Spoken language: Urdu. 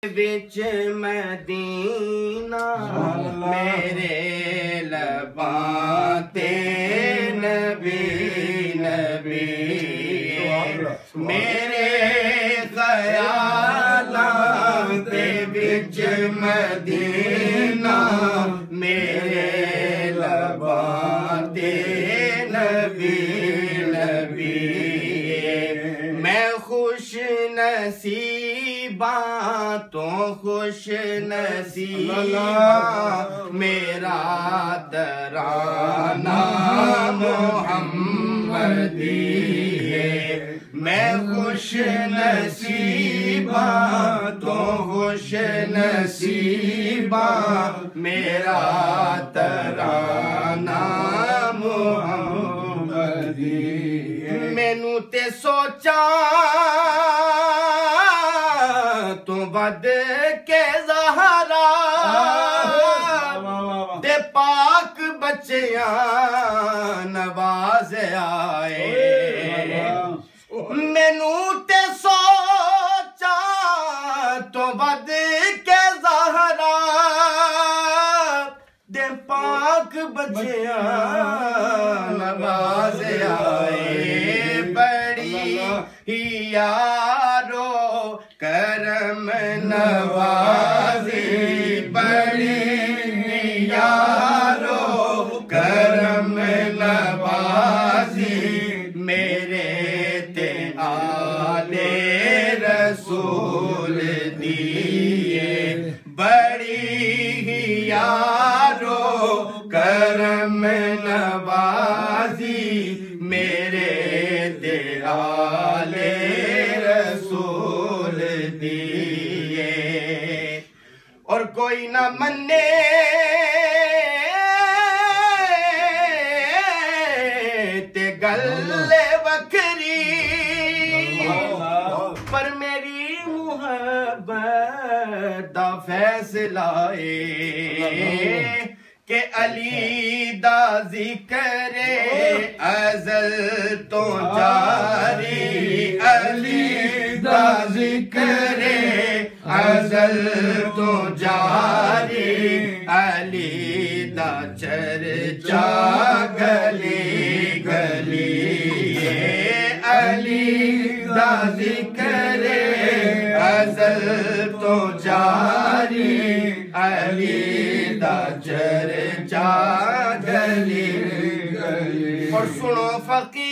بچ مدینہ میرے لباں تے نبی نبی میرے خیالاں دے بچ مدینہ میرے لباں تے نبی نبی میں خوش نصیباں تو خوش نصیباں میرا ترانہ محمدی ہے میں خوش نصیباں تو خوش نصیباں میرا ترانہ محمدی مینوں تے سوچا تو ود کے زہرا تے پاک بچیاں نواز آئے مینوں تے سوچا تو ود کے زہرا تے پاک بچیاں نواز آئے بڑی یارو کرم نوازی بڑی یارو کرم نوازی میرے تے آل رسول دیے بڑی یارو کرم نوازی میرے تے آل رسول دیے اور کوئی نہ منے تے گل وکری پر میری محبت دا فیصلہ کہ علی دا ذکر ازل تو جاری علی دا ذکر ازل تو جاری علی دا چرچا گلی گلی علی دا ذکر ازل تو جاری علی دا چرچا گلی گلی اور سنو فقیر